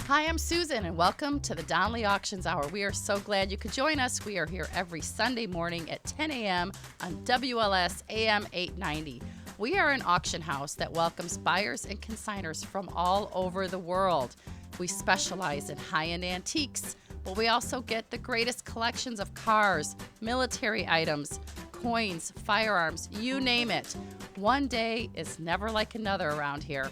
Hi, I'm Susan, and welcome to the Donley Auctions Hour. We are so glad you could join us. We are here every Sunday morning at 10 a.m. on WLS AM 890. We are an auction house that welcomes buyers and consigners from all over the world. We specialize in high-end antiques, but we also get the greatest collections of cars, military items, coins, firearms, you name it. One day is never like another around here.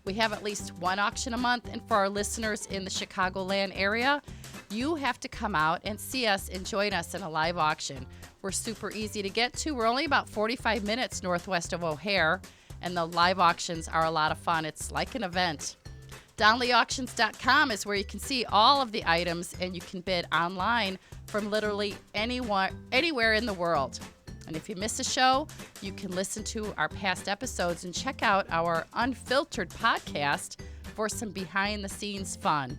We have at least one auction a month, and for our listeners in the Chicagoland area, you have to come out and see us and join us in a live auction. We're super easy to get to. We're only about 45 minutes northwest of O'Hare, and the live auctions are a lot of fun. It's like an event. DonleyAuctions.com is where you can see all of the items, and you can bid online from literally anywhere in the world. And if you miss a show, you can listen to our past episodes and check out our unfiltered podcast for some behind-the-scenes fun.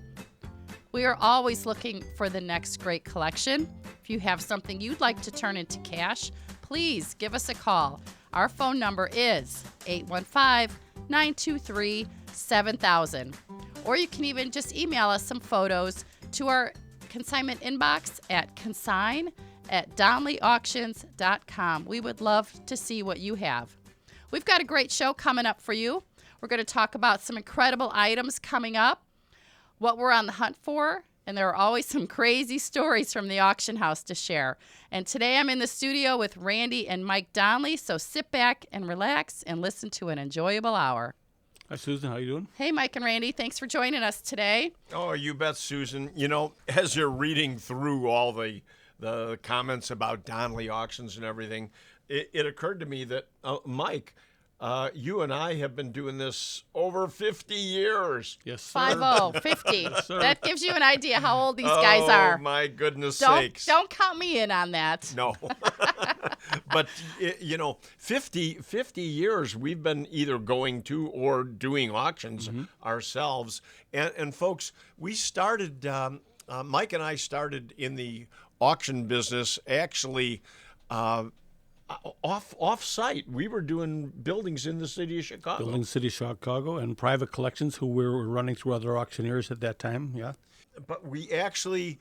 We are always looking for the next great collection. If you have something you'd like to turn into cash, please give us a call. Our phone number is 815-923-7000. Or you can even just email us some photos to our consignment inbox at consign@donleyauctions.com. We would love to see what you have. We've got a great show coming up for you. We're going to talk about some incredible items coming up, what we're on the hunt for, and there are always some crazy stories from the auction house to share. And today I'm in the studio with Randy and Mike Donley, so sit back and relax and listen to an enjoyable hour. Hi, Susan. How you doing? Hey, Mike and Randy. Thanks for joining us today. Oh, you bet, Susan. You know, as you're reading through all the comments about Donley Auctions and everything, it occurred to me that, Mike, you and I have been doing this over 50 years. Yes, sir. 50. Yes, sir. That gives you an idea how old these guys are. Oh, my goodness sakes. Don't count me in on that. No. But, 50 years we've been either going to or doing auctions ourselves. And folks, we started, Mike and I started in the auction business actually off-site. We were doing buildings in the city of Chicago. Building City of Chicago and private collections who we were running through other auctioneers at that time, yeah. But we actually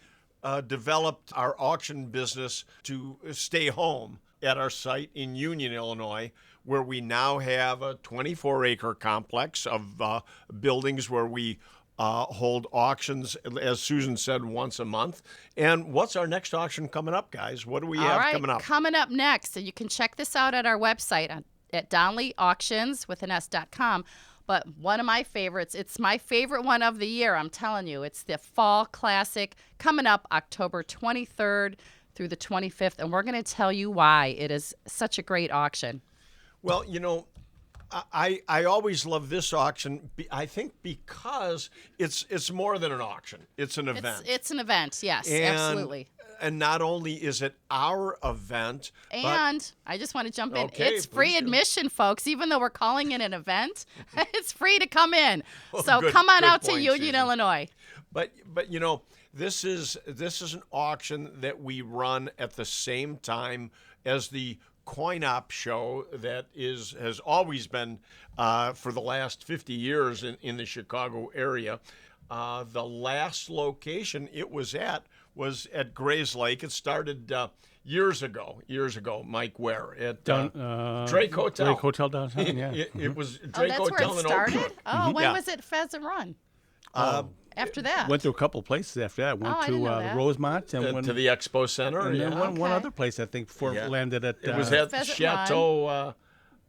developed our auction business to stay home at our site in Union, Illinois, where we now have a 24-acre complex of buildings where we hold auctions, as Susan said, once a month. And what's our next auction coming up, guys? What do we have coming up? Coming up next, so you can check this out at our website at DonleyAuctions.com. But one of my favorites, it's my favorite one of the year, I'm telling you. It's the Fall Classic coming up October 23rd through the 25th, and we're going to tell you why it is such a great auction. Well, I always love this auction, I think, because it's more than an auction. It's an event. It's an event, yes, absolutely. And not only is it our event, and I just want to jump in. Okay, it's free admission, folks. Even though we're calling it an event, it's free to come in. Well, so good come on out point, to Union, Susan. Illinois. But this is an auction that we run at the same time as the coin op show that has always been for the last 50 years in the Chicago area. The last location it was at Grays Lake. It started years ago. Mike, where? At Drake Hotel. Drake Hotel downtown, yeah. It was Drake that's Hotel where it in started? Oakbrook. Oh, when Yeah. was it Pheasant Run? After that? Went to a couple places after that. Went I to didn't know that. Rosemont and went To the Expo Center. and then one Okay. other place, I think, before it landed at... It was at Pheasant Chateau,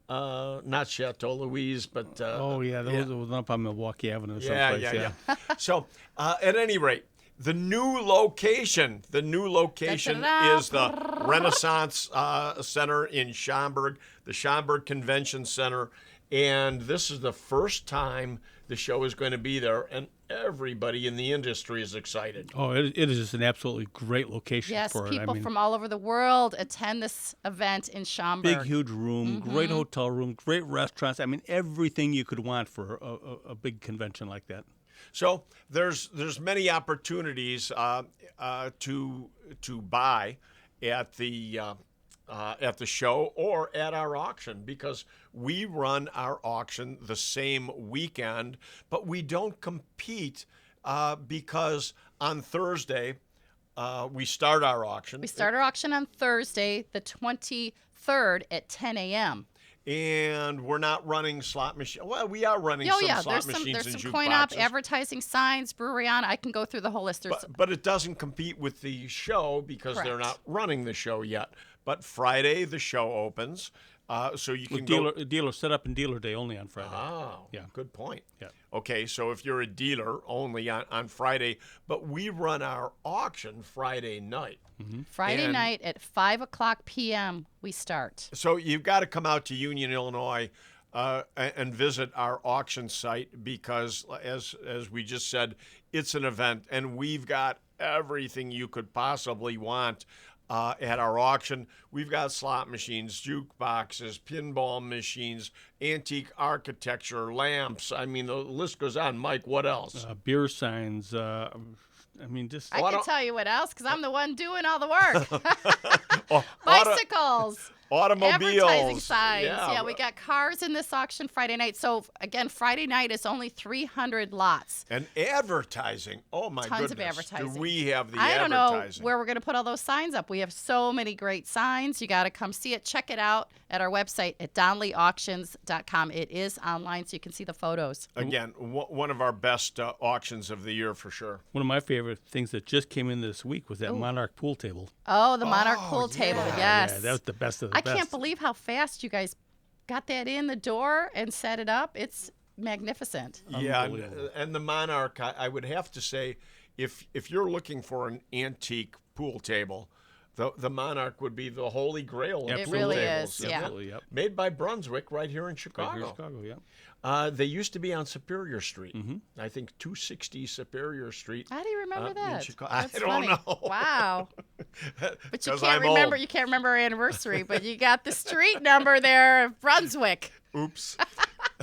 not Chateau Louise, but... there was one up on Milwaukee Avenue Yeah. someplace. So, at any rate, the new location Da-da-da. is the Renaissance Center in Schaumburg, the Schaumburg Convention Center, and this is the first time the show is going to be there, and everybody in the industry is excited. Oh, it is just an absolutely great location Yes, for it. people from all over the world attend this event in Schaumburg. Big, huge room, great hotel room, great restaurants. I mean, everything you could want for a big convention like that. So there's many opportunities to buy at the show or at our auction, because we run our auction the same weekend, but we don't compete because on Thursday we start our auction. We start our auction on Thursday, the 23rd at 10 a.m. And we're not running slot machines. Well, we are running some slot machines there's and some jukeboxes. coin-op advertising signs, breweryana. I can go through the whole list. But it doesn't compete with the show because they're Correct. not running the show yet. But Friday the show opens, so you can go. Dealer set up in dealer day only on Friday. Oh, Yeah. good point. Yeah. Okay, so if you're a dealer, only on Friday, but we run our auction Friday night. Friday And- night at 5 o'clock p.m. we start. So you've got to come out to Union, Illinois, and visit our auction site because, as we just said, it's an event, and we've got everything you could possibly want at our auction. We've got slot machines, jukeboxes, pinball machines, antique architecture, lamps. I mean, the list goes on. Mike, what else? Beer signs. I mean, just I can tell you what else because I'm the one doing all the work. Bicycles. Automobiles. Advertising signs. Yeah. Yeah, we got cars in this auction Friday night. So, again, Friday night is only 300 lots. And advertising. Oh, my Tons goodness. of advertising. Do we have the I don't know advertising? where we're going to put all those signs up. We have so many great signs. You got to come see it. Check it out at our website at donleyauctions.com. It is online, so you can see the photos. Again, one of our best auctions of the year for sure. one of my favorite things that just came in this week was that Monarch pool table. Oh, the Monarch pool table. yeah. Yes. Yeah, that was the best of the I best. can't believe how fast you guys got that in the door and set it up. It's magnificent. Yeah, Unbelievable. and the Monarch, I would have to say, if you're looking for an antique pool table, the Monarch would be the holy grail of It pool really tables. is, yeah. Absolutely, yep. Made by Brunswick right here in Right Chicago. here in Chicago, yeah. They used to be on Superior Street. I think 260 Superior Street. How do you remember in that? Chicago. That's I don't funny. know. Wow. But you 'Cause can't I'm remember. old. You can't remember our anniversary, but you got the street number there of Brunswick. Oops.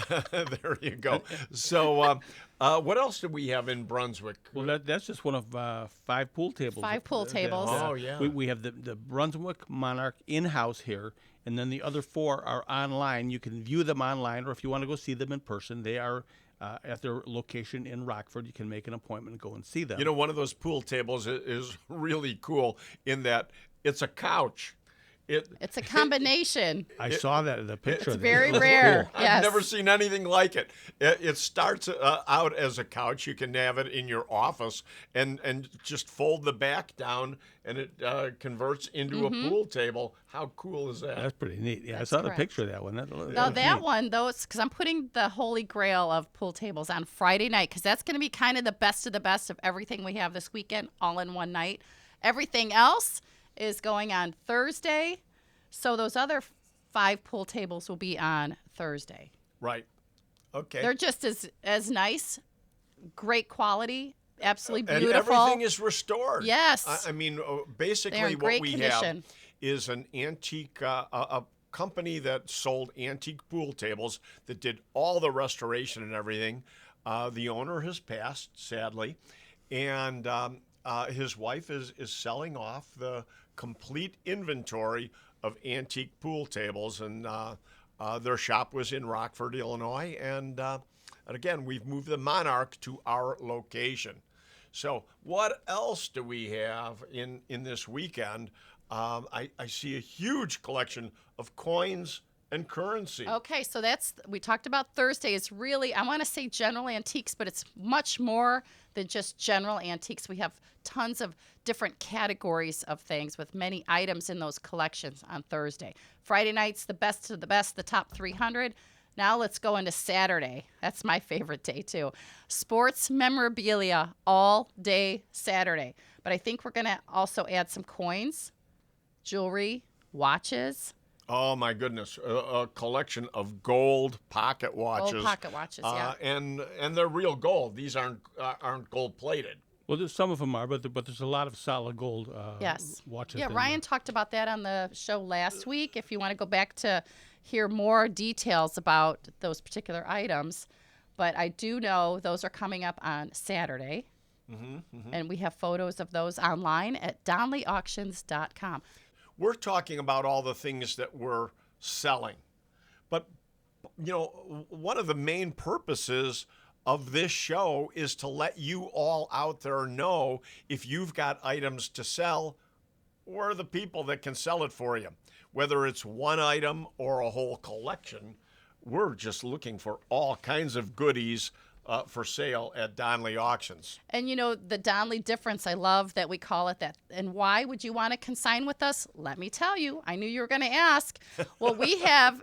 There you go. So, what else do we have in Brunswick? Well, that's just one of 5 pool tables. 5 pool tables. Oh, yeah. We have the Brunswick Monarch in-house here, and then the other 4 are online. You can view them online, or if you want to go see them in person, they are at their location in Rockford. You can make an appointment and go and see them. You know, one of those pool tables is really cool in that it's a couch. It's a combination. I saw that in the picture. It's there. very It was rare. cool. Yes. I've never seen anything like it. It starts out as a couch. You can have it in your office and just fold the back down, and it converts into a pool table. How cool is that? That's pretty neat. Yeah, That's I saw correct. the picture of that one. No, that one, though, it's because I'm putting the holy grail of pool tables on Friday night because that's going to be kind of the best of everything we have this weekend all in one night. Everything else is going on Thursday. So those other 5 pool tables will be on Thursday. Right. Okay. They're just as nice, great quality, absolutely and beautiful. everything is restored. Yes. I mean, They're basically in what great we condition. have is an antique, a company that sold antique pool tables that did all the restoration and everything. The owner has passed, sadly, and his wife is selling off the complete inventory of antique pool tables, and their shop was in Rockford, Illinois, and again, we've moved the Monarch to our location. So what else do we have in this weekend? I see a huge collection of coins and currency. Okay, so we talked about Thursday. It's really, I want to say general antiques, but it's much more than just general antiques. We have tons of different categories of things with many items in those collections on Thursday. Friday night's the best of the best, the top 300. Now let's go into Saturday. That's my favorite day too. Sports memorabilia all day Saturday. But I think we're going to also add some coins, jewelry, watches. Oh my goodness, a collection of gold pocket watches. Gold pocket watches, yeah. And they're real gold. These aren't gold plated. Well, some of them are, but there's a lot of solid gold Yes. watches. Yeah, in Ryan talked about that on the show last week. If you want to go back to hear more details about those particular items. But I do know those are coming up on Saturday. And we have photos of those online at donleyauctions.com. We're talking about all the things that we're selling. But, you know, one of the main purposes of this show is to let you all out there know if you've got items to sell, we're the people that can sell it for you. Whether it's one item or a whole collection, we're just looking for all kinds of goodies for sale at Donley Auctions. And you know, the Donley difference, I love that we call it that. And why would you want to consign with us? Let me tell you. I knew you were going to ask. Well, we have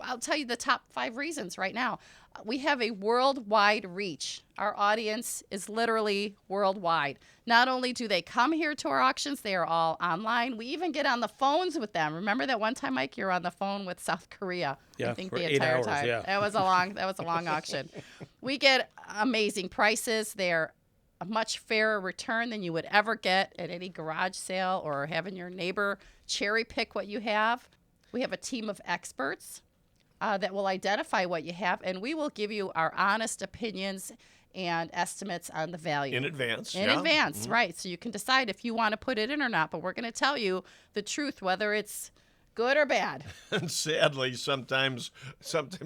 I'll tell you the top 5 reasons right now. We have a worldwide reach. Our audience is literally worldwide. Not only do they come here to our auctions, they are all online. We even get on the phones with them. Remember that one time, Mike, you were on the phone with South Korea? Yeah, I think for the 8 entire hours, time. yeah. That was a long auction. We get amazing prices. They're a much fairer return than you would ever get at any garage sale or having your neighbor cherry pick what you have. We have a team of experts that will identify what you have, and we will give you our honest opinions and estimates on the value. In advance. In advance, right. So you can decide if you want to put it in or not, but we're going to tell you the truth, whether it's good or bad. And sadly, sometimes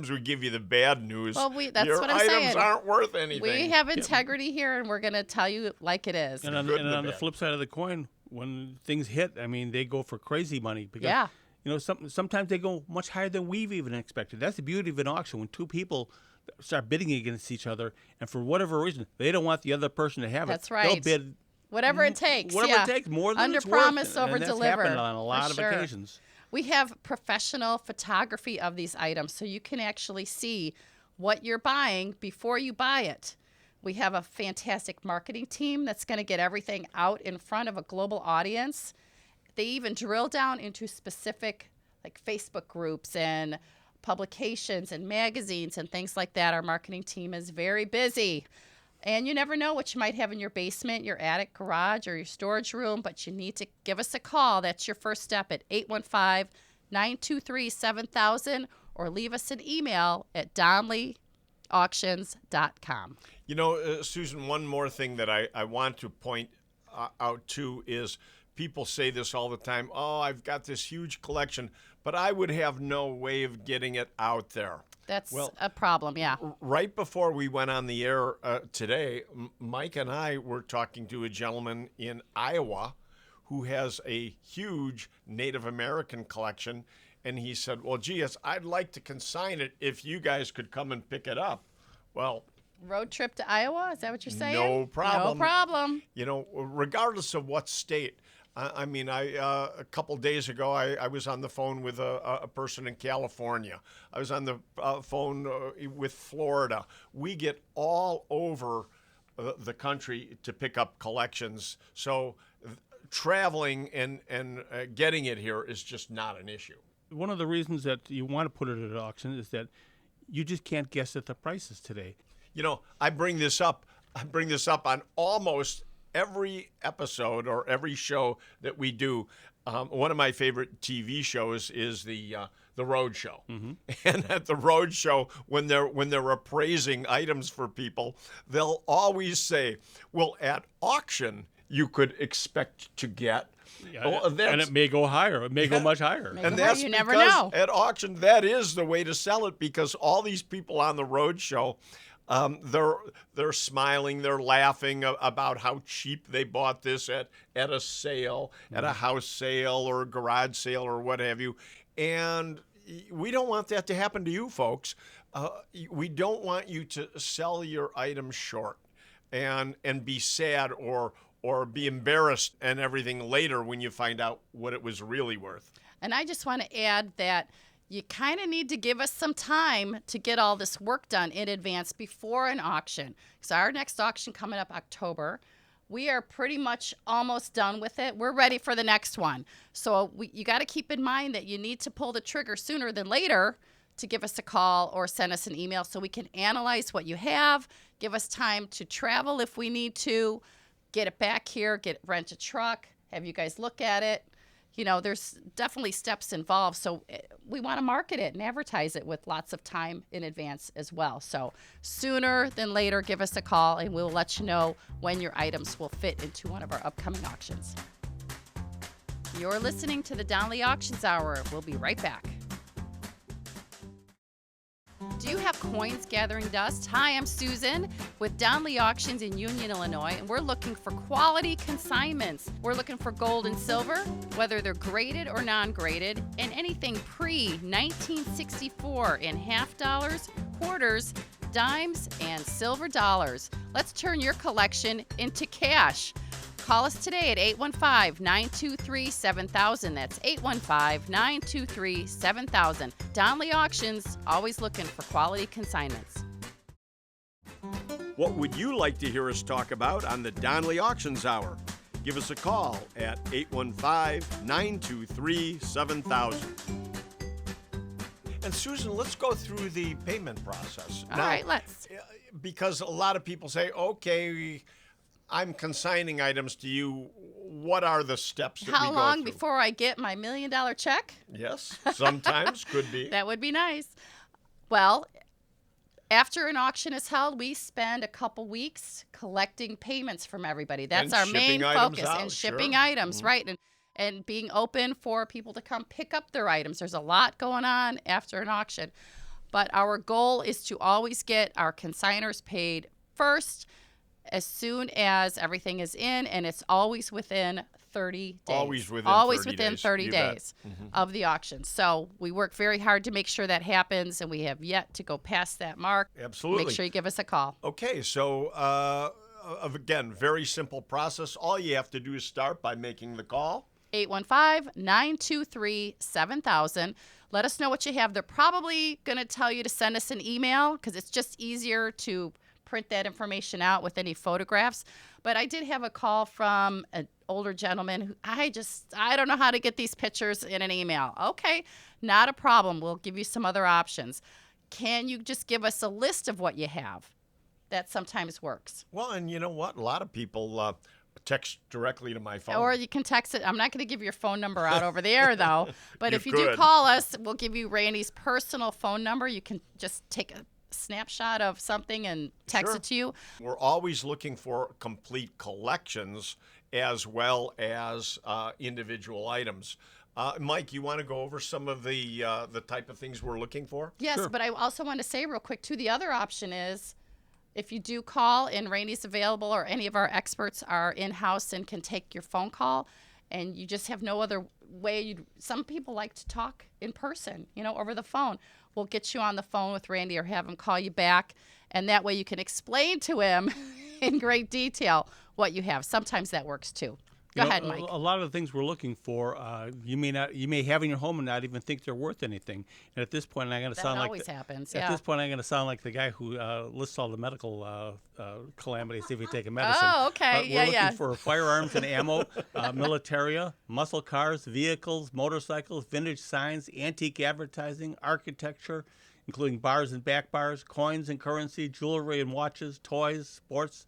we give you the bad news. Well, that's Your what I'm items saying. aren't worth anything. We have integrity here, and we're going to tell you like it is. And on, good and and the on the bad. flip side of the coin, when things hit, I mean, they go for crazy money. Because, Yeah. you know, sometimes they go much higher than we've even expected. That's the beauty of an auction. When two people start bidding against each other, and for whatever reason, they don't want the other person to have it. That's right. They'll bid whatever it takes. whatever it takes, more than Under it's worth. promise, over and that's deliver. happened on a lot for of sure. occasions. We have professional photography of these items, so you can actually see what you're buying before you buy it. We have a fantastic marketing team that's going to get everything out in front of a global audience. They even drill down into specific like Facebook groups and publications and magazines and things like that. Our marketing team is very busy. And you never know what you might have in your basement, your attic, garage, or your storage room, but you need to give us a call. That's your first step at 815-923-7000, or leave us an email at donleyauctions.com. You know, Susan, one more thing that I want to point out too is people say this all the time. Oh, I've got this huge collection, but I would have no way of getting it out there. That's a problem, yeah. Right before we went on the air today, Mike and I were talking to a gentleman in Iowa who has a huge Native American collection, and he said, well, geez, I'd like to consign it if you guys could come and pick it up. Well, Road trip to Iowa? Is that what you're saying? no problem. No problem. You know, regardless of what state. I mean, a couple days ago, I was on the phone with a person in California. I was on the phone with Florida. We get all over the country to pick up collections. So traveling and getting it here is just not an issue. One of the reasons that you want to put it at an auction is that you just can't guess at the prices today. You know, I bring this up on almost every episode or every show that we do. One of my favorite TV shows is the Road Show. Mm-hmm. And at the Road Show, when they're appraising items for people, they'll always say, well, at auction, you could expect to get. Yeah, and it may go higher. It may go much higher. And that's you never because know. At auction, that is the way to sell it, because all these people on the Road Show, they're smiling, they're laughing about how cheap they bought this at a sale, at a house sale or a garage sale or what have you. And we don't want that to happen to you folks. We don't want you to sell your items short and be sad or be embarrassed and everything later when you find out what it was really worth. And I just want to add that you kind of need to give us some time to get all this work done in advance before an auction. So our next auction coming up October, we are pretty much almost done with it. We're ready for the next one. So you got to keep in mind that you need to pull the trigger sooner than later to give us a call or send us an email so we can analyze what you have, give us time to travel if we need to, get it back here, rent a truck, have you guys look at it. You know, there's definitely steps involved. So we want to market it and advertise it with lots of time in advance as well. So sooner than later, give us a call and we'll let you know when your items will fit into one of our upcoming auctions. You're listening to the Donley Auctions Hour. We'll be right back. Do Do you have coins gathering dust? Hi, I'm Susan with Donley Auctions in Union, Illinois, and we're looking for quality consignments. We're looking for gold and silver, whether they're graded or non-graded, and anything pre-1964 in half dollars, quarters, dimes, and silver dollars. Let's turn your collection into cash. Call us today at 815-923-7000. That's 815-923-7000. Donley Auctions, always looking for quality consignments. What would you like to hear us talk about on the Donley Auctions Hour? Give us a call at 815-923-7000. And Susan, let's go through the payment process. All right, let's. Because a lot of people say, okay, I'm consigning items to you. What are the steps that we go How long through? before I get my $1 million check? Yes, sometimes could be. That would be nice. Well, after an auction is held, we spend a couple weeks collecting payments from everybody. That's And our main shipping items focus. out, And shipping sure. items, right. And being open for people to come pick up their items. There's a lot going on after an auction. But our goal is to always get our consigners paid first as soon as everything is in, and it's always within 30 days. Always within 30 days. You bet. Of the auction. So we work very hard to make sure that happens, and we have yet to go past that mark. Absolutely. Make sure you give us a call. Okay, so again, very simple process. All you have to do is start by making the call. 815-923-7000. Let us know what you have. They're probably going to tell you to send us an email because it's just easier to print that information out with any photographs. But I did have a call from an older gentleman who I don't know how to get these pictures in an email. Okay, not a problem. We'll give you some other options. Can you just give us a list of what you have? That sometimes works. Well, and you know what? A lot of people text directly to my phone. Or you can text it. I'm not going to give your phone number out over the air, though. But You if you do could. call us, we'll give you Randy's personal phone number. You can just take a snapshot of something and text Sure. it to you. We're always looking for complete collections as well as individual items. Mike, you want to go over some of the type of things we're looking for? Yes, Sure. but I also want to say real quick, too, the other option is if you do call and Randy's available or any of our experts are in-house and can take your phone call and you just have no other way. Some people like to talk in person, over the phone. We'll get you on the phone with Randy or have him call you back, and that way you can explain to him in great detail what you have. Sometimes that works, too. Go ahead, Mike. A lot of the things we're looking for, you may have in your home and not even think they're worth anything. And at this point, I'm going to That sound like always happens, At yeah. this point, I'm going to sound like the guy who lists all the medical calamities if you take a medicine. Oh, okay. We're Yeah. looking for firearms and ammo, militaria, muscle cars, vehicles, motorcycles, vintage signs, antique advertising, architecture, including bars and back bars, coins and currency, jewelry and watches, toys, sports,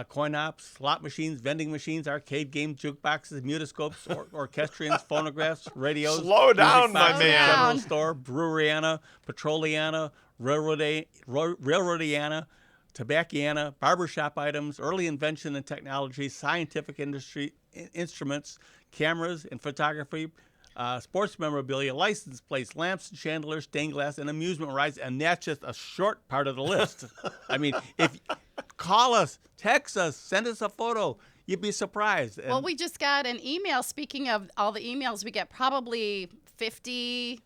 coin ops, slot machines, vending machines, arcade games, jukeboxes, mutoscopes, orchestrions, phonographs, radios. Slow down, music my boxes, man. General store, breweriana, petroliana, railroadiana, tobacciana, barbershop items, early invention and technology, scientific industry instruments, cameras and photography, sports memorabilia, license plates, lamps and chandeliers, stained glass, and amusement rides, and that's just a short part of the list. I mean, if call us, text us, send us a photo, you'd be surprised. Well, we just got an email. Speaking of all the emails, we get probably 50,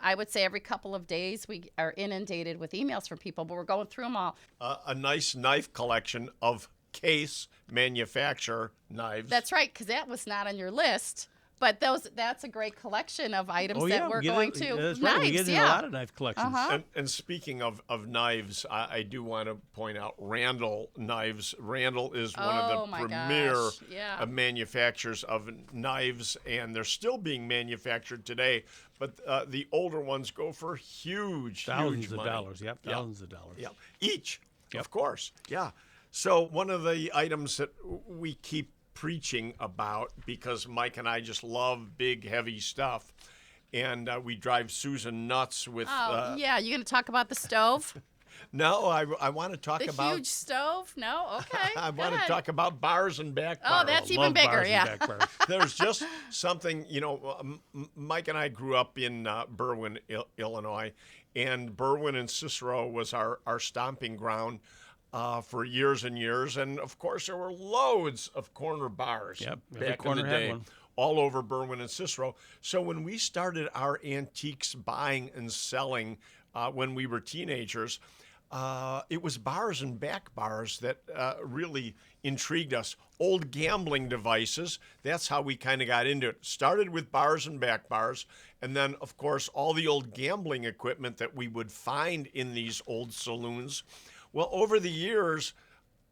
I would say every couple of days. We are inundated with emails from people, but we're going through them all. A nice knife collection of case manufacturer knives. That's right, because that was not on your list. But that's a great collection of items that we're going to. That's Knives, right. We get in a lot of knife collections. Uh-huh. And speaking of knives, I do want to point out Randall Knives. Randall is one Oh, of the my premier gosh, yeah. manufacturers of knives, and they're still being manufactured today. But the older ones go for huge Thousands of money. dollars. Yep, thousands of dollars. Yeah, each, Yep. of course. Yeah. So one of the items that we keep preaching about, because Mike and I just love big, heavy stuff, and we drive Susan nuts with. Oh, yeah. You going to talk about the stove? No, I want to talk The about. huge stove? No? Okay. I Go want to ahead. talk about bars and back Oh, bars. that's even Love bigger, bars and yeah. back bars. There's just something, Mike and I grew up in Berwyn, Illinois, and Berwyn and Cicero was our stomping ground for years and years. And of course, there were loads of corner bars every back corner in the had day, one. all over Berwyn and Cicero. So when we started our antiques buying and selling when we were teenagers, it was bars and back bars that really intrigued us. Old gambling devices, that's how we kind of got into it. Started with bars and back bars, and then, of course, all the old gambling equipment that we would find in these old saloons. Well, over the years,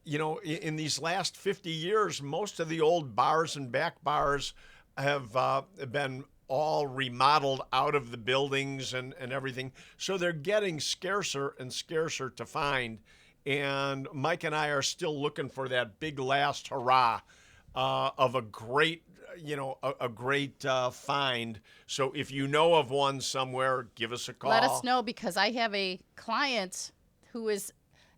in these last 50 years, most of the old bars and back bars have been all remodeled out of the buildings and everything. So they're getting scarcer and scarcer to find. And Mike and I are still looking for that big last hurrah of a great, a great find. So if you know of one somewhere, give us a call. Let us know, because I have a client who is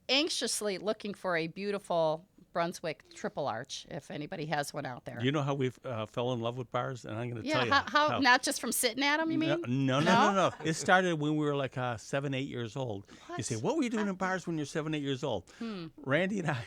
anxiously looking for a beautiful Brunswick triple arch, if anybody has one out there. You know how we fell in love with bars? And I'm going to tell you. How not just from sitting at them, you mean? No. It started when we were like 7, 8 years old. What? You say, what were you doing in bars when you're 7, 8 years old? Randy and I,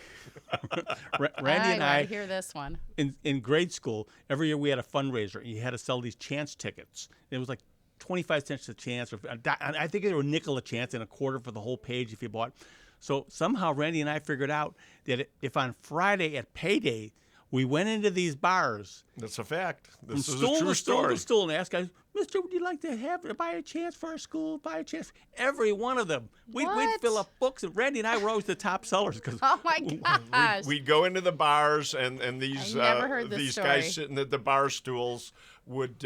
I hear this one. in grade school, every year we had a fundraiser. You had to sell these chance tickets. It was like 25 cents a chance, or I think they were a nickel a chance and a quarter for the whole page if you bought. So somehow Randy and I figured out that if on Friday at payday we went into these bars, that's a fact. This is stool a true to stool story. to stool, and asked guys, Mister, would you like to buy a chance for our school? Buy a chance. Every one of them. We'd fill up books, and Randy and I were always the top sellers. Oh my gosh! We'd go into the bars, and these never heard this these story. guys sitting at the bar stools would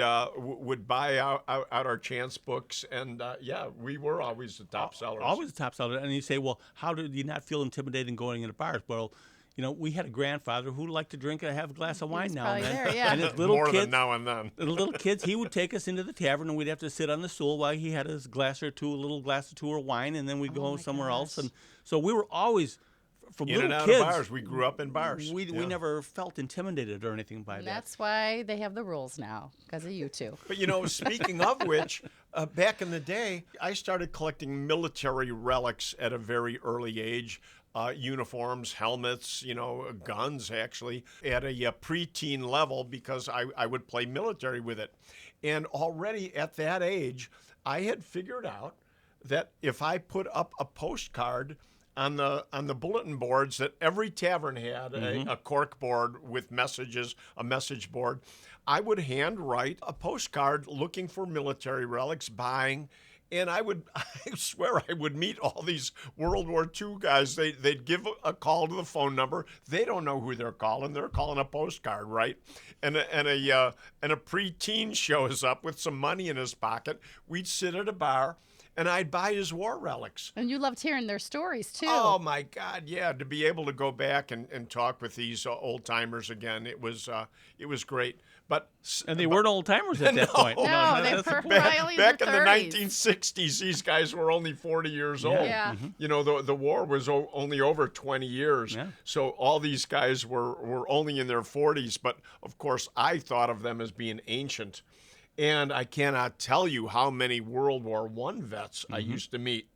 buy out our chance books, and we were always the top sellers. Always the top seller. And you say, well, how did you not feel intimidated going into bars? Well, we had a grandfather who liked to drink and have a glass of wine now and then. There, yeah. And his little More kids, than now and then. the little kids, he would take us into the tavern, and we'd have to sit on the stool while he had his little glass or two of wine, and then we'd go somewhere else. And so we were always, from In little and out kids, of bars. We grew up in bars. we never felt intimidated or anything by that. That's why they have the rules now, because of you two. But speaking of which, back in the day, I started collecting military relics at a very early age. Uniforms, helmets, guns, actually, at a preteen level, because I would play military with it. And already at that age, I had figured out that if I put up a postcard on the bulletin boards that every tavern had, a cork board with messages, a message board, I would handwrite a postcard looking for military relics, buying. And I swear I would meet all these World War II guys. They'd give a call to the phone number. They don't know who they're calling. They're calling a postcard, right? And a preteen shows up with some money in his pocket. We'd sit at a bar, and I'd buy his war relics. And you loved hearing their stories, too. Oh, my God, yeah. To be able to go back and talk with these old-timers again, it was great. And they weren't old timers at that point. No, they were probably in back their in 30s. the 1960s, these guys were only 40 years old. Yeah. The war was only over 20 years. Yeah. So all these guys were only in their 40s. But, of course, I thought of them as being ancient. And I cannot tell you how many World War I vets I used to meet.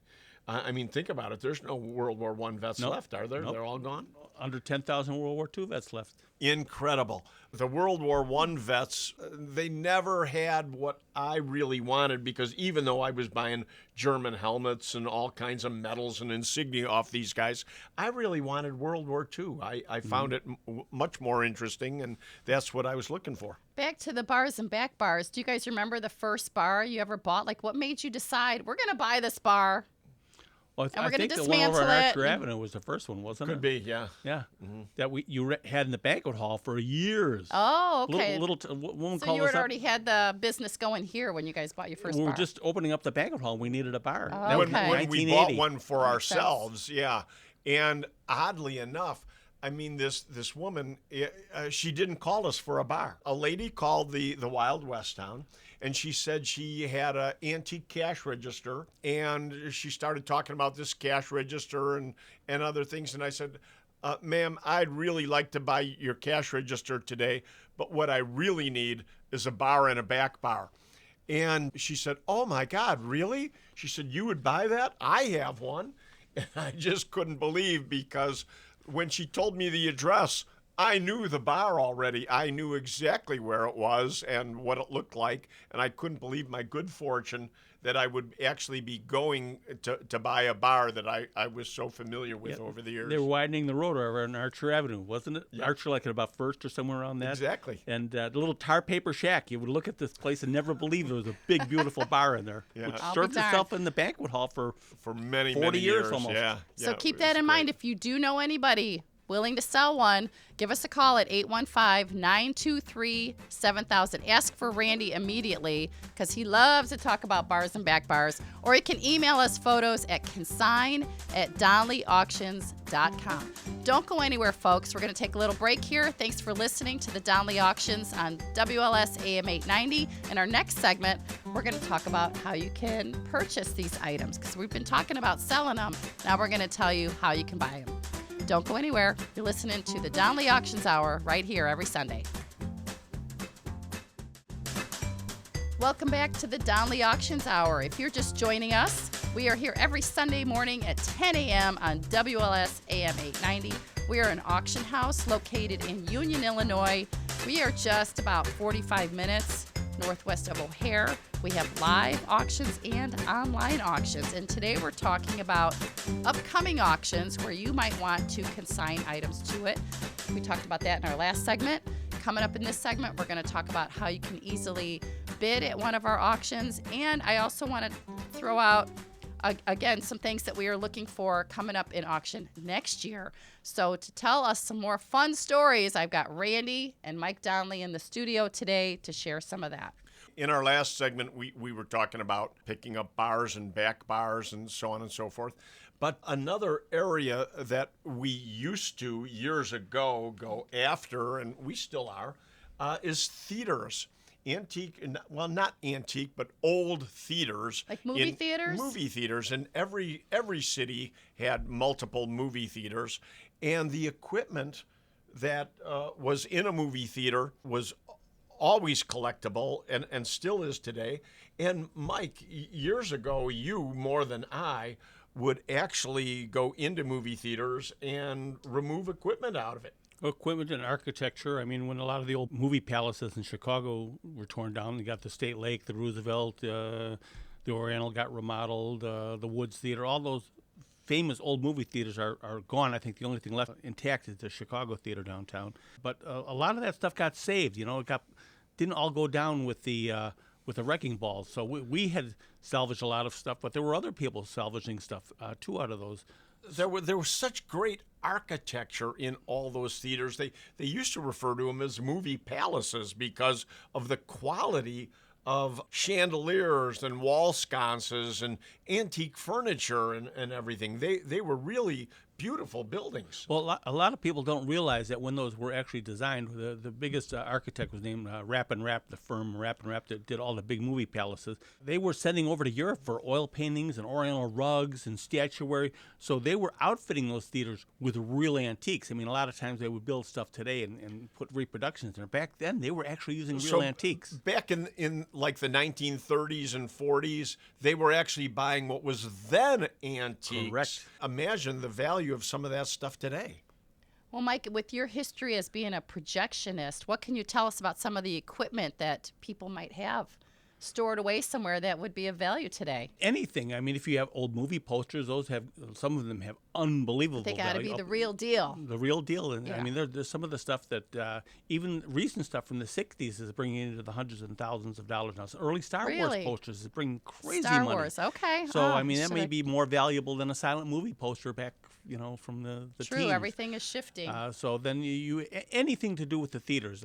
I mean, think about it. There's no World War I vets left, are there? Nope. They're all gone? Under 10,000 World War II vets left. Incredible. The World War I vets, they never had what I really wanted, because even though I was buying German helmets and all kinds of medals and insignia off these guys, I really wanted World War II. I found it much more interesting, and that's what I was looking for. Back to the bars and back bars. Do you guys remember the first bar you ever bought? Like, what made you decide, we're going to buy this bar? Well, And we're I gonna think the one over on dismantle it. Archer Avenue was the first one, wasn't it? Could be, yeah. Yeah. That you had in the banquet hall for years. Oh, okay. Woman So called you us had up. already had the business going here when you guys bought your first We were bar. just opening up the banquet hall. We needed a bar. Oh, That was okay. When we 1980. bought one for Makes sense. ourselves, yeah. And oddly enough, I mean, this woman, she didn't call us for a bar. A lady called the Wild West town, and she said she had an antique cash register, and she started talking about this cash register and other things. And I said, ma'am, I'd really like to buy your cash register today, but what I really need is a bar and a back bar. And she said, "Oh my God, really?" She said, "You would buy that? I have one." And I just couldn't believe, because when she told me the address, I knew the bar already. I knew exactly where it was and what it looked like. And I couldn't believe my good fortune that I would actually be going to buy a bar that I was so familiar with over the years. They were widening the road over on Archer Avenue, wasn't it? Yeah. Archer, like at about First or somewhere around that. Exactly. And the little tar paper shack, you would look at this place and never believe there was a big, beautiful bar in there, Yeah. which I'll served be darned. itself in the banquet hall for many 40 years almost. Yeah. So Yeah, keep it that was in mind. great. If you do know anybody willing to sell one, give us a call at 815-923-7000. Ask for Randy immediately, because he loves to talk about bars and back bars. Or you can email us photos at consign@donleyauctions.com. Don't go anywhere, folks. We're going to take a little break here. Thanks for listening to the Donley Auctions on WLS AM 890. In our next segment, we're going to talk about how you can purchase these items, because we've been talking about selling them. Now we're going to tell you how you can buy them. Don't go anywhere. You're listening to the Donley Auctions Hour right here every Sunday. Welcome back to the Donley Auctions Hour. If you're just joining us, we are here every Sunday morning at 10 a.m. on WLS AM 890. We are an auction house located in Union, Illinois. We are just about 45 minutes northwest of O'Hare. We have live auctions and online auctions. And today we're talking about upcoming auctions where you might want to consign items to it. We talked about that in our last segment. Coming up in this segment, we're going to talk about how you can easily bid at one of our auctions. And I also want to throw out, again, some things that we are looking for coming up in auction next year. So to tell us some more fun stories, I've got Randy and Mike Donley in the studio today to share some of that. In our last segment, we were talking about picking up bars and back bars and so on and so forth. But another area that we used to years ago go after, and we still are, is theaters. Antique, well, not antique, but old theaters. Like movie theaters? Movie theaters. And every city had multiple movie theaters. And the equipment that was in a movie theater was always collectible and still is today. And Mike, years ago, you more than I would actually go into movie theaters and remove equipment out of it. Equipment and architecture. I mean, when a lot of the old movie palaces in Chicago were torn down, you got the State Lake, the Roosevelt, the Oriental got remodeled, the Woods Theater, all those famous old movie theaters are gone. I think the only thing left intact is the Chicago Theater downtown. But a lot of that stuff got saved. You know, didn't all go down with the wrecking balls. So we had salvaged a lot of stuff, but there were other people salvaging stuff too out of those. There was such great architecture in all those theaters. They used to refer to them as movie palaces because of the quality of chandeliers and wall sconces and antique furniture and everything. They were really beautiful buildings. Well, a lot of people don't realize that when those were actually designed, the biggest architect was named Rapp and Rapp, the firm Rapp and Rapp that did all the big movie palaces. They were sending over to Europe for oil paintings and oriental rugs and statuary. So they were outfitting those theaters with real antiques. I mean, a lot of times they would build stuff today and put reproductions in there. Back then, they were actually using real antiques. Back in like the 1930s and 40s, they were actually buying what was then antiques. Correct. Imagine the value of some of that stuff today. Well, Mike, with your history as being a projectionist, what can you tell us about some of the equipment that people might have stored away somewhere that would be of value today? Anything. I mean, if you have old movie posters, some of them have unbelievable They got to value. be the real deal. The real deal. And Yeah. I mean, there's some of the stuff that even recent stuff from the 60s is bringing into the hundreds and thousands of dollars now. So early Star Wars Really? posters is bringing crazy Star money. Wars, okay. So, I mean, that may should've- be more valuable than a silent movie poster back, from the True, teens. everything is shifting. So then anything to do with the theaters,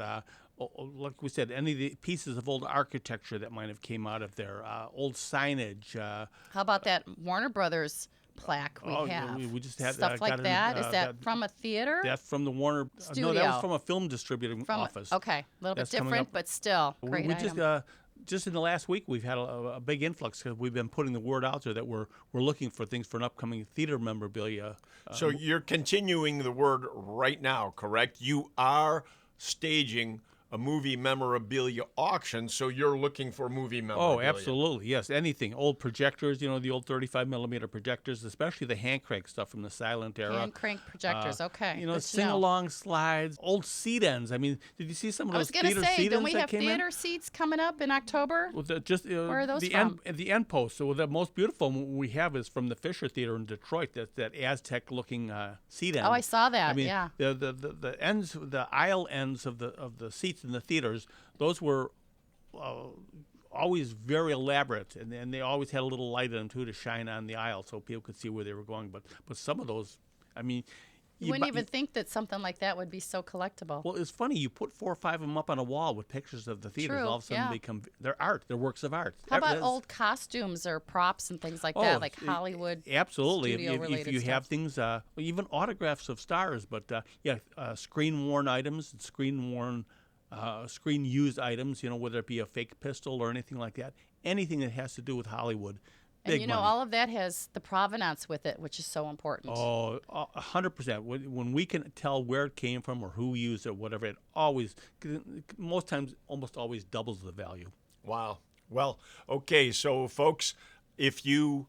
like we said, any of the pieces of old architecture that might have came out of there, old signage. How about that Warner Brothers plaque we have? We just had Stuff like got it, that. Is that from a theater? That's from the Warner. Studio. No, that was from a film distributing office. Okay, a little bit That's coming different, up. but still great we item. just in the last week we've had a big influx because we've been putting the word out there that we're looking for things for an upcoming theater memorabilia. So you're continuing the word right now, correct? You are staging a movie memorabilia auction, so you're looking for movie memorabilia. Oh, absolutely. Yes, anything. Old projectors, the old 35 millimeter projectors, especially the hand crank stuff from the silent era. Hand crank projectors. Okay. Good to know. Sing-along slides, old seat ends. I mean, did you see some of I those was going to theater say, seat don't ends we that have came in? theater seats coming up in October? Well, Where are those the from? the end post. So the most beautiful one we have is from the Fisher Theater in Detroit. That's that Aztec-looking seat end. Oh, I saw that. I mean, yeah. the ends, the aisle ends of the seats in the theaters, those were always very elaborate, and they always had a little light in them too to shine on the aisle so people could see where they were going. But some of those, I mean, You wouldn't even think that something like that would be so collectible. well, it's funny. You put 4 or 5 of them up on a wall with pictures of the theaters. True, All of a sudden, yeah. they're art. They're works of art. How about That's- old costumes or props and things like Oh, that, like Hollywood? Absolutely. If studio-related you stuff. have things, even autographs of stars, but screen-worn items, screen-worn, screen-used items, whether it be a fake pistol or anything like that, anything that has to do with Hollywood. And Big money. all of that has the provenance with it, which is so important. Oh, 100%. When we can tell where it came from or who used it, whatever, it always, most times, almost always doubles the value. Wow. Well, okay, so folks, if you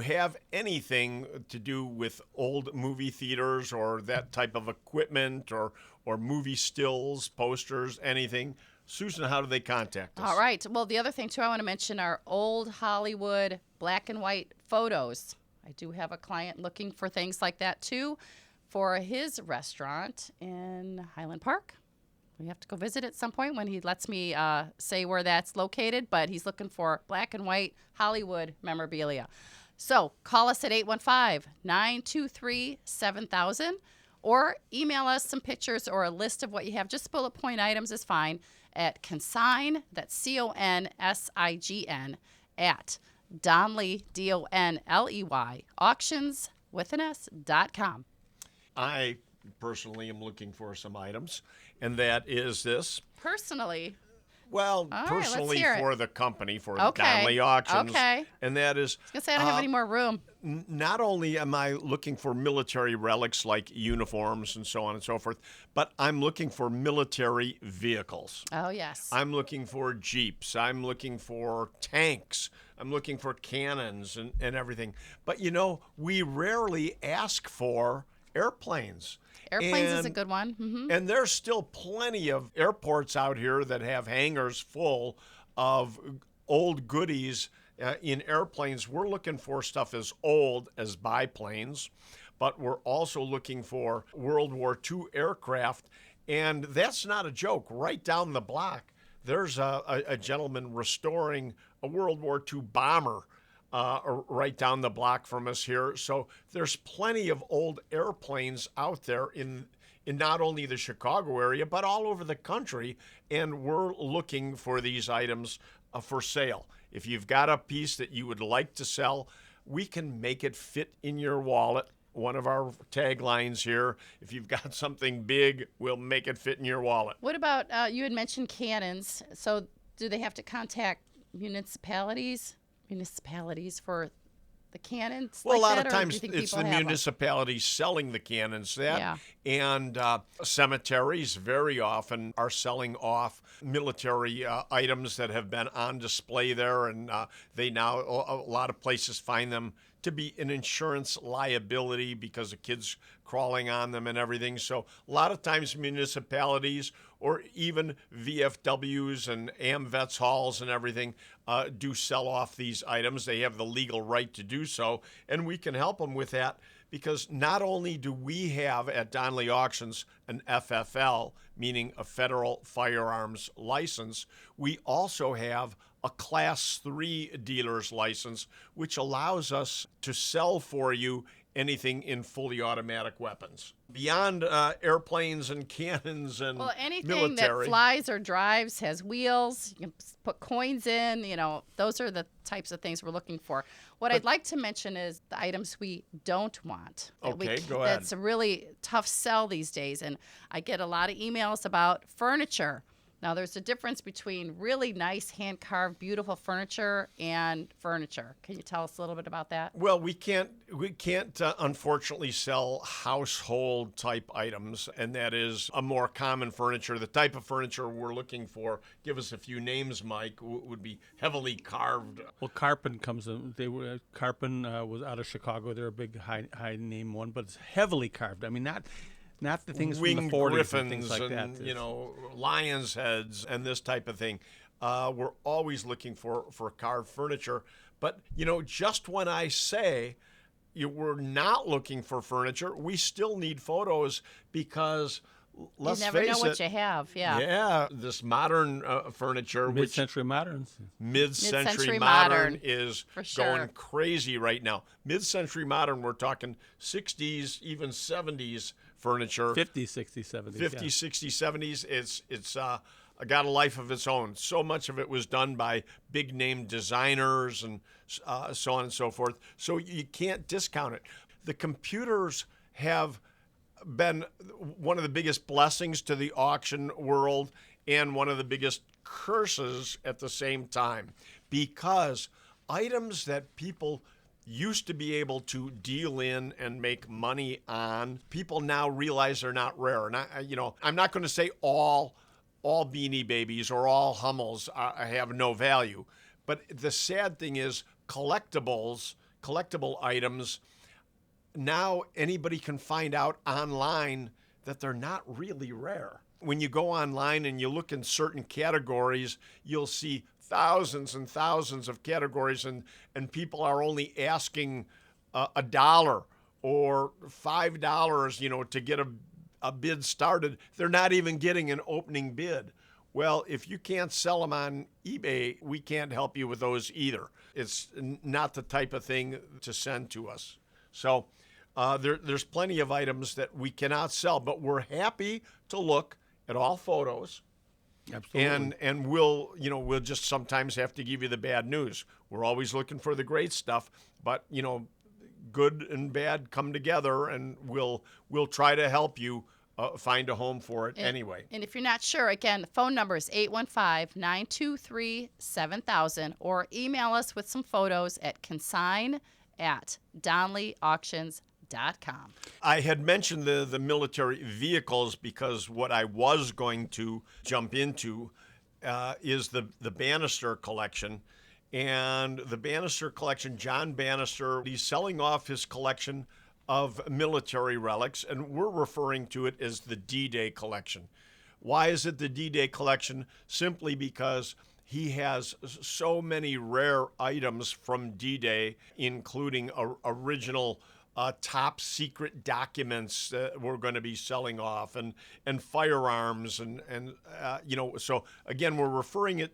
have anything to do with old movie theaters or that type of equipment or movie stills, posters, anything, Susan, how do they contact us? All right. Well, the other thing, too, I want to mention are old Hollywood black and white photos. I do have a client looking for things like that, too, for his restaurant in Highland Park. We have to go visit at some point when he lets me say where that's located, but he's looking for black and white Hollywood memorabilia. So call us at 815-923-7000 or email us some pictures or a list of what you have. Just bullet point items is fine at consign, that's CONSIGN, at Donley, DONLEY, auctions with an S.com. I personally am looking for some items, and that is this. Personally, Well, right, let's personally hear it. for the company, for Okay, Donley Auctions. okay. And that is, I was going to say I don't have any more room. not only am I looking for military relics like uniforms and so on and so forth, but I'm looking for military vehicles. Oh, yes. I'm looking for Jeeps. I'm looking for tanks. I'm looking for cannons and everything. But, we rarely ask for airplanes. Airplanes is a And- good one. And there's still plenty of airports out here that have hangars full of old goodies in airplanes. We're looking for stuff as old as biplanes, but we're also looking for World War II aircraft. And that's not a joke. Right down the block, there's a gentleman restoring a World War II bomber right down the block from us here. So there's plenty of old airplanes out there in not only the Chicago area, but all over the country. And we're looking for these items for sale. If you've got a piece that you would like to sell, we can make it fit in your wallet. One of our taglines here, if you've got something big, we'll make it fit in your wallet. What about, you had mentioned cannons. So do they have to contact municipalities for the cannons? Well, like a lot that, of or do times you think it's people the have 'em? municipalities selling the cannons. Yeah. And cemeteries very often are selling off military items that have been on display there, and they now, a lot of places find them to be an insurance liability because of kids crawling on them and everything. So a lot of times municipalities or even VFWs and AMVETS halls and everything do sell off these items. They have the legal right to do so, and we can help them with that because not only do we have at Donley Auctions an FFL, meaning a federal firearms license, we also have a Class 3 dealer's license, which allows us to sell for you anything in fully automatic weapons. Beyond airplanes and cannons and anything military. that flies or drives, has wheels, you can put coins in, those are the types of things we're looking for. What I'd like to mention is the items we don't want. Okay, go ahead. That's a really tough sell these days, and I get a lot of emails about furniture Now, there's a difference between really nice, hand-carved, beautiful furniture and furniture. Can you tell us a little bit about that? Well, we can't unfortunately sell household type items, and that is a more common furniture. The type of furniture we're looking for, give us a few names, Mike, would be heavily carved. Well, Carpin comes in. Carpin was out of Chicago. They're a big high name one, but it's heavily carved. I mean, not the things from the 40s griffins and things like that. Lions heads and this type of thing. We're always looking for carved furniture. But, just when I say we're not looking for furniture, we still need photos because, let's face it. You never know what you have, yeah. Yeah, this modern furniture, Mid-century moderns. Mid-century modern is for sure. going crazy right now. Mid-century modern, we're talking 60s, even 70s furniture. 50s, 60s, 70s. 50s, 60s, 70s. It's got a life of its own. So much of it was done by big name designers and so on and so forth. So you can't discount it. The computers have been one of the biggest blessings to the auction world and one of the biggest curses at the same time, because items that people used to be able to deal in and make money on, people now realize they're not rare. And I'm not going to say all Beanie Babies or all Hummels have no value, but the sad thing is collectible items, now anybody can find out online that they're not really rare. When you go online and you look in certain categories, you'll see thousands and thousands of categories, and people are only asking $1 or $5, to get a bid started. They're not even getting an opening bid. Well, if you can't sell them on eBay, we can't help you with those either. It's not the type of thing to send to us. So there's plenty of items that we cannot sell, but we're happy to look at all photos. Absolutely. And we'll just sometimes have to give you the bad news. We're always looking for the great stuff, but good and bad come together, and we'll try to help you find a home for it anyway. And if you're not sure, again, the phone number is 815-923-7000, or email us with some photos at consign@donleyauctions.com. I had mentioned the military vehicles because what I was going to jump into is the Bannister collection. And the Bannister collection, John Bannister, he's selling off his collection of military relics, and we're referring to it as the D-Day collection. Why is it the D-Day collection? Simply because he has so many rare items from D-Day, including original top secret documents that we're going to be selling off, and firearms, and so again, we're referring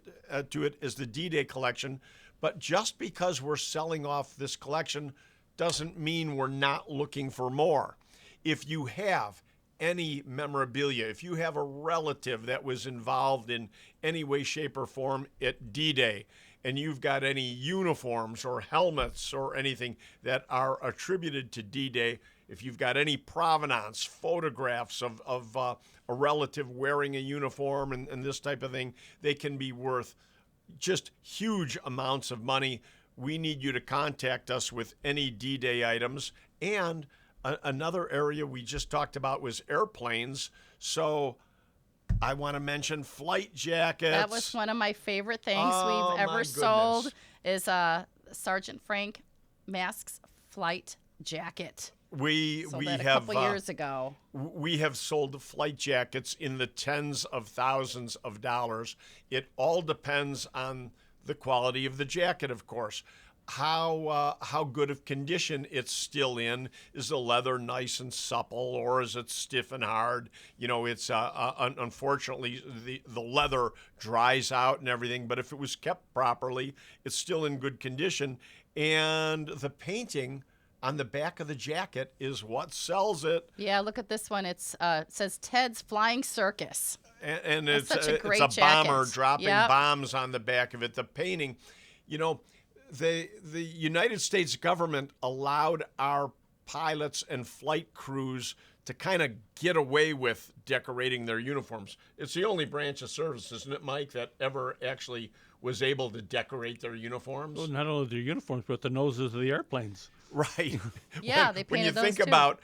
to it as the D-Day collection. But just because we're selling off this collection doesn't mean we're not looking for more. If you have any memorabilia, if you have a relative that was involved in any way, shape, or form at D-Day, and you've got any uniforms or helmets or anything that are attributed to D-Day, if you've got any provenance, photographs of a relative wearing a uniform and this type of thing, they can be worth just huge amounts of money. We need you to contact us with any D-Day items. And another area we just talked about was airplanes. So I want to mention flight jackets. That was one of my favorite things we've ever sold, is Sergeant Frank Mask's flight jacket. We that have a couple years ago. We have sold flight jackets in the tens of thousands of dollars. It all depends on the quality of the jacket, of course. How good of condition it's still in. Is the leather nice and supple, or is it stiff and hard? It's unfortunately the leather dries out and everything, but if it was kept properly, it's still in good condition. And the painting on the back of the jacket is what sells it. Yeah, look at this one. It says Ted's Flying Circus. And it's a bomber jacket. dropping bombs on the back of it. The painting, the United States government allowed our pilots and flight crews to kind of get away with decorating their uniforms. It's the only branch of service, isn't it, Mike, that ever actually was able to decorate their uniforms? Well, not only their uniforms, but the noses of the airplanes. Right. Yeah, they when you painted those think too. about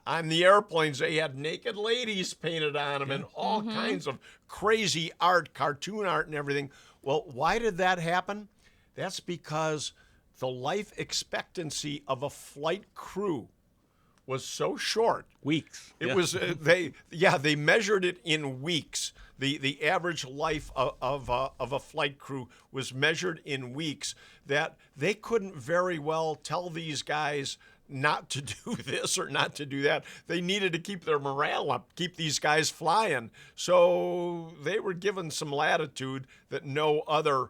on the airplanes, they had naked ladies painted on them and all kinds of crazy art, cartoon art and everything. Well, why did that happen? That's because the life expectancy of a flight crew was so short. Weeks. It was they measured it in weeks. The average life of a flight crew was measured in weeks, that they couldn't very well tell these guys not to do this or not to do that. They needed to keep their morale up, keep these guys flying. So they were given some latitude that no other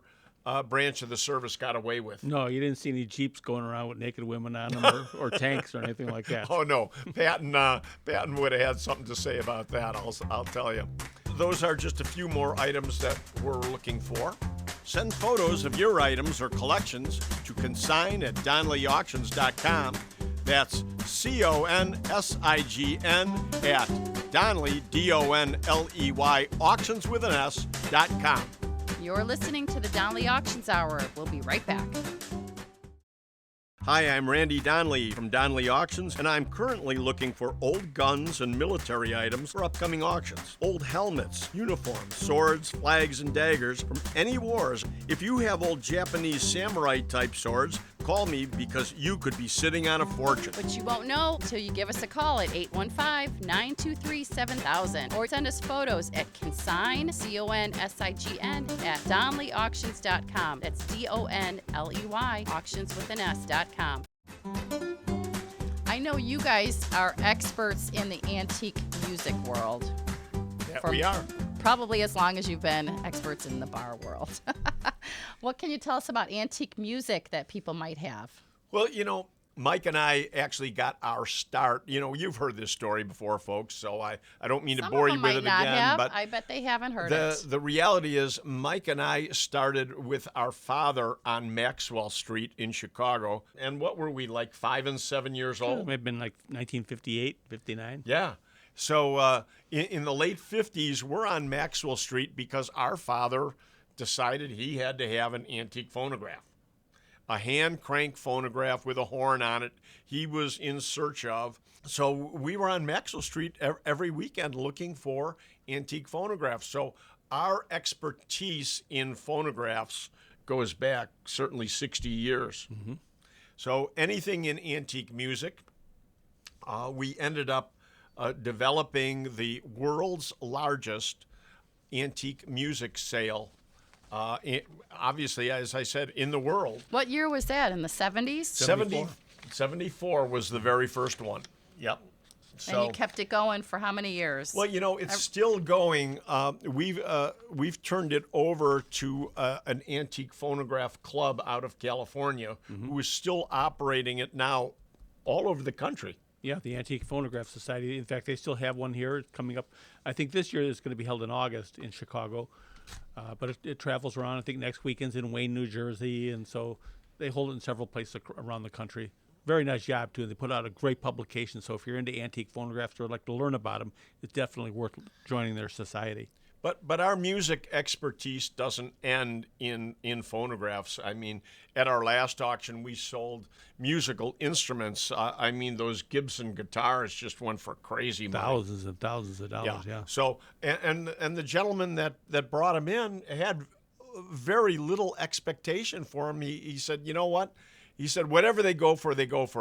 branch of the service got away with. No, you didn't see any Jeeps going around with naked women on them or tanks or anything like that. Oh no, Patton would have had something to say about that. I'll tell you. Those are just a few more items that we're looking for. Send photos of your items or collections to consign@DonleyAuctions.com. That's CONSIGN at Donley, DONLEY, auctions with an S.com. You're listening to the Donley Auctions Hour. We'll be right back. Hi, I'm Randy Donley from Donley Auctions, and I'm currently looking for old guns and military items for upcoming auctions. Old helmets, uniforms, swords, flags, and daggers from any wars. If you have old Japanese samurai-type swords, call me because you could be sitting on a fortune. But you won't know till you give us a call at 815-923-7000 or send us photos at consign, CONSIGN, at DonleyAuctions.com. That's DONLEY, auctions with an S.com. I know you guys are experts in the antique music world. Yeah, we are. Probably as long as you've been experts in the bar world. What can you tell us about antique music that people might have? Well, Mike and I actually got our start. You've heard this story before, folks, so I don't mean to bore you with it again. But I bet they haven't heard it. The reality is Mike and I started with our father on Maxwell Street in Chicago. And what were we, like 5 and 7 years old? It may have been like 1958, 59. Yeah. So in the late 50s, we're on Maxwell Street because our father decided he had to have an antique phonograph. A hand crank phonograph with a horn on it he was in search of. So we were on Maxwell Street every weekend looking for antique phonographs. So our expertise in phonographs goes back certainly 60 years. Mm-hmm. So anything in antique music, we ended up developing the world's largest antique music sale. Obviously, as I said, in the world. What year was that? In the 70s? 74 was the very first one. Yep. And you kept it going for how many years? Well, it's still going. We've turned it over to an antique phonograph club out of California, mm-hmm. who is still operating it now all over the country. Yeah, the Antique Phonograph Society. In fact, they still have one here coming up. I think this year it's going to be held in August in Chicago. But it travels around. I think next weekend's in Wayne, New Jersey, and so they hold it in several places around the country. Very nice job, too. They put out a great publication, so if you're into antique phonographs or would like to learn about them, it's definitely worth joining their society. But our music expertise doesn't end in phonographs. I mean, at our last auction, we sold musical instruments. I mean, those Gibson guitars just went for crazy money. Thousands and thousands of dollars, yeah. So, and the gentleman that brought him in had very little expectation for him. He said, you know what? He said, whatever they go for,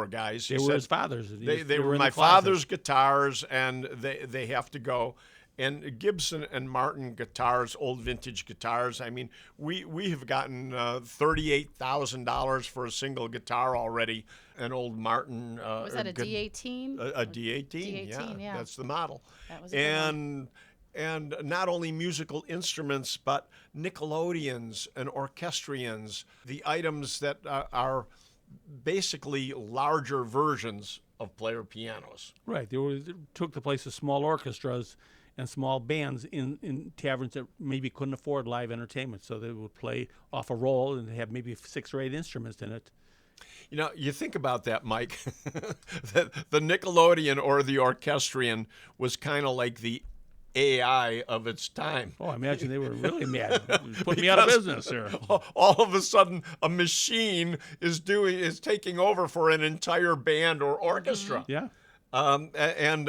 guys. They were his father's. They were my father's guitars, and they have to go. And Gibson and Martin guitars, old vintage guitars, I mean, we have gotten $38,000 for a single guitar already. An old Martin. Was that a D18? A D18, D18, yeah. That's the model. That was a good one. And not only musical instruments, but Nickelodeons and orchestrions, the items that are basically larger versions of player pianos. Right. They took the place of small orchestras and small bands in taverns that maybe couldn't afford live entertainment. So they would play off a roll and they have maybe 6 or 8 instruments in it. You know, you think about that, Mike. The Nickelodeon or the orchestrion was kind of like the AI of its time. Oh, I imagine they were really mad. Put me out of business here. All of a sudden, a machine is taking over for an entire band or orchestra. Yeah. And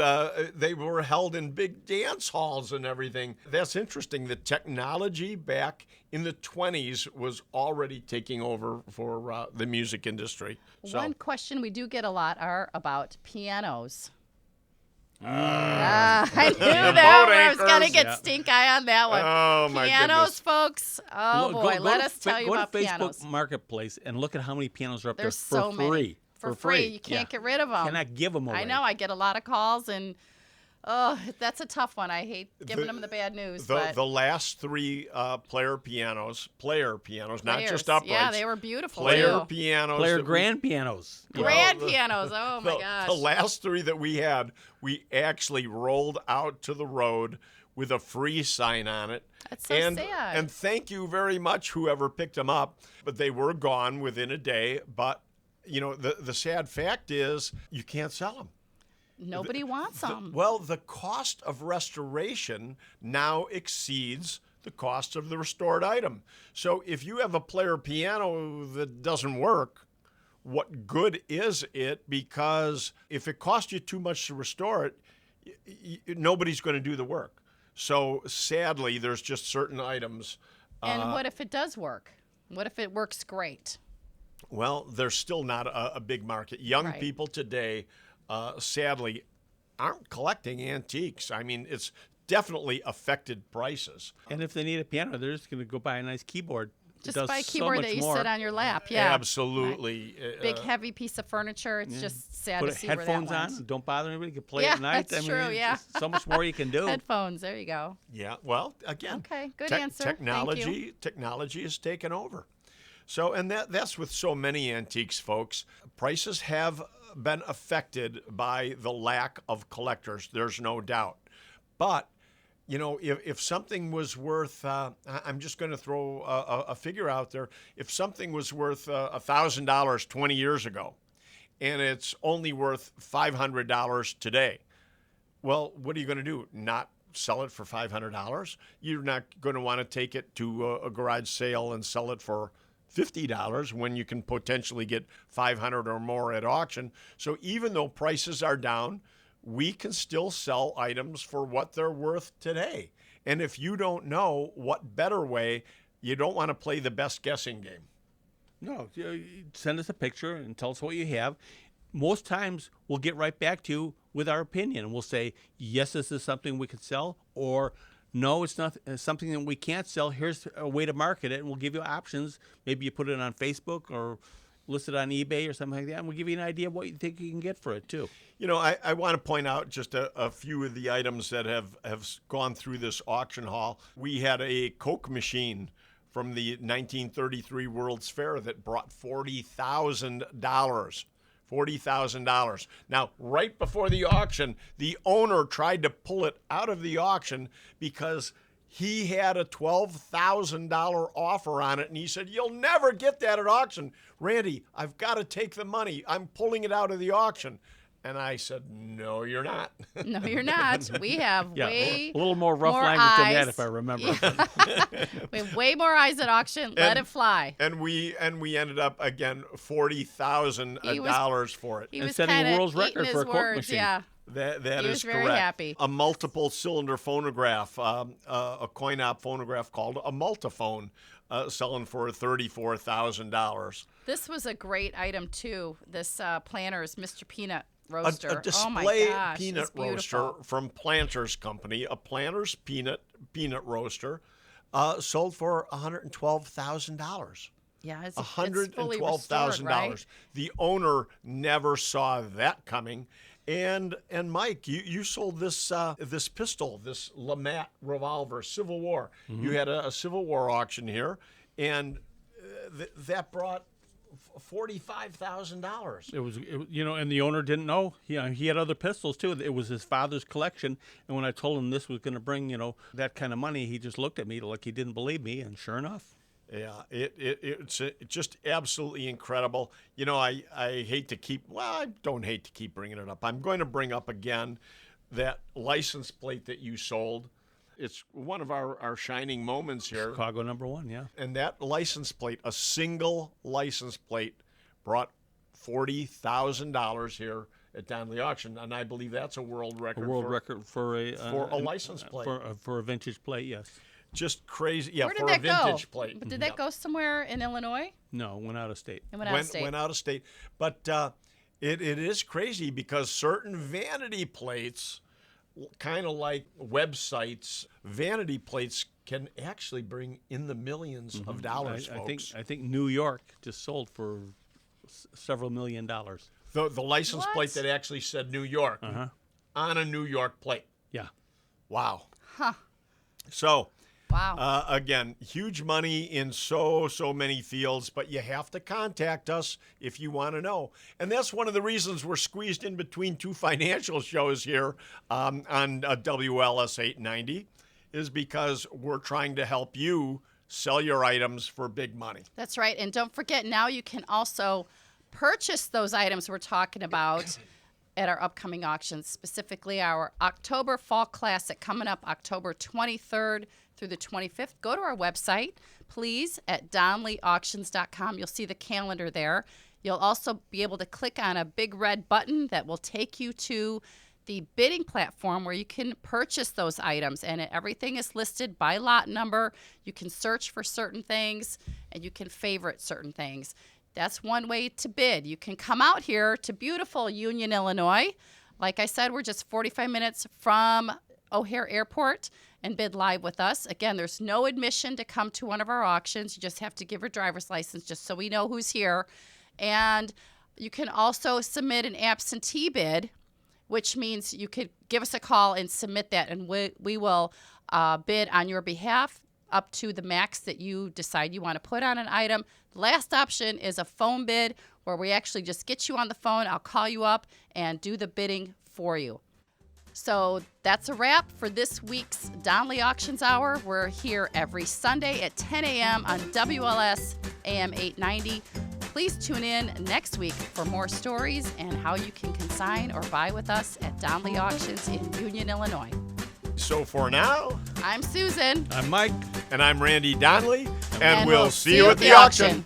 they were held in big dance halls and everything. That's interesting. The technology back in the 20s was already taking over for the music industry. So, One question we do get a lot are about pianos. I knew that I was going to get stink eye on that one. Oh, my Pianos, goodness. folks. Oh, boy. Let us tell you about pianos. pianos. Go to Facebook Marketplace and look at how many pianos are up there There's for so free. many. For free. You can't get rid of them. Cannot give them away. I know. I get a lot of calls, and that's a tough one. I hate giving them the bad news. The last three player pianos, not just uprights. Yeah, they were beautiful, player too. pianos. Player grand pianos. Grand pianos. Oh, my gosh. The last three that we had, we actually rolled out to the road with a free sign on it. That's so sad. And thank you very much, whoever picked them up. But they were gone within a day. But, you know, the sad fact is you can't sell them. Nobody wants them. Well, the cost of restoration now exceeds the cost of the restored item. So if you have a player piano that doesn't work, what good is it? Because if it costs you too much to restore it, nobody's going to do the work. So sadly, there's just certain items. And what if it does work? What if it works great? Well, there's still not a big market. Young people today, sadly, aren't collecting antiques. I mean, it's definitely affected prices. And if they need a piano, they're just going to go buy a nice keyboard. Just buy a keyboard that you sit on your lap. Yeah, absolutely. Right. Big, heavy piece of furniture. It's just sad to see where that headphones went. on. Don't bother anybody. You can play at night. That's true. Yeah, so much more you can do. Headphones. There you go. Yeah. Well, again. Okay. Good answer. Technology has taken over. So, and that's with so many antiques, folks. Prices have been affected by the lack of collectors. There's no doubt. But, you know, if something was worth, I'm just going to throw a figure out there. If something was worth $1,000 20 years ago, and it's only worth $500 today, well, what are you going to do? Not sell it for $500? You're not going to want to take it to a garage sale and sell it for $50 when you can potentially get $500 or more at auction. So even though prices are down, we can still sell items for what they're worth today. And if you don't know, what better way? You don't want to play the best guessing game. No, send us a picture and tell us what you have. Most times we'll get right back to you with our opinion, and we'll say, yes, this is something we could sell, or no, it's not something that we can't sell. Here's a way to market it, and we'll give you options. Maybe you put it on Facebook or list it on eBay or something like that, and we'll give you an idea of what you think you can get for it, too. You know, I want to point out just a few of the items that have gone through this auction hall. We had a Coke machine from the 1933 World's Fair that brought $40,000. $40,000. Now, right before the auction, the owner tried to pull it out of the auction because he had a $12,000 offer on it, and he said, "You'll never get that at auction. Randy, I've got to take the money. I'm pulling it out of the auction." And I said, "No, you're not." No, you're not. We have a little more rough language than that, if I remember. Yeah. We have way more eyes at auction. Let it fly. And we ended up again $40,000 for it. He was setting a kinda world's record eating for a his Coke words, machine. Yeah. That He is was very correct. happy. A multiple cylinder phonograph, a coin-op phonograph called a multiphone, selling for $34,000. This was a great item too. This Planter's Mr. Peanut roaster. A display oh my gosh, peanut it's beautiful. roaster from Planters Company, a Planters peanut roaster, sold for $112,000. Yeah, it's $112,000. right? The owner never saw that coming. And Mike, you sold this this pistol, this LeMat revolver, Civil War. Mm-hmm. You had a Civil War auction here, and that brought $45,000. It was, and the owner didn't know. He had other pistols too. It was his father's collection. And when I told him this was going to bring, that kind of money, he just looked at me like he didn't believe me. And sure enough. Yeah, it's just absolutely incredible. You know, I hate to keep, well, I don't hate to keep bringing it up. I'm going to bring up again that license plate that you sold. It's one of our shining moments here. Chicago #1, yeah. And that license plate, a single license plate, brought $40,000 here at Donley Auction, and I believe that's a world record. A world record for a license plate. For a vintage plate, yes. Just crazy. Yeah, Where did for that a vintage go? plate. But did that go somewhere in Illinois? No, went out of state. It went out of state. Went out of state. But it is crazy because certain vanity plates, kind of like websites, vanity plates can actually bring in the millions of dollars, folks. I think New York just sold for several $1 million. The license What? plate that actually said New York on a New York plate. Yeah. Wow. Huh. So, Wow. again, huge money in so many fields, but you have to contact us if you want to know. And that's one of the reasons we're squeezed in between two financial shows here on WLS 890, is because we're trying to help you sell your items for big money. That's right. And don't forget, now you can also purchase those items we're talking about at our upcoming auctions, specifically our October Fall Classic coming up October 23rd through the 25th. Go to our website, please, at donleyauctions.com. You'll see the calendar there. You'll also be able to click on a big red button that will take you to the bidding platform where you can purchase those items, and everything is listed by lot number. You can search for certain things, and you can favorite certain things. That's one way to bid. You can come out here to beautiful Union, Illinois. Like I said, we're just 45 minutes from O'Hare Airport, and bid live with us. Again, there's no admission to come to one of our auctions. You just have to give your driver's license just so we know who's here. And you can also submit an absentee bid, which means you could give us a call and submit that, and we will bid on your behalf up to the max that you decide you want to put on an item. The last option is a phone bid, where we actually just get you on the phone. I'll call you up and do the bidding for you. So that's a wrap for this week's Donley Auctions Hour. We're here every Sunday at 10 a.m. on WLS AM 890. Please tune in next week for more stories and how you can consign or buy with us at Donley Auctions in Union, Illinois. So for now, I'm Susan. I'm Mike. and I'm Randy Donley, and we'll we'll see you at the auction.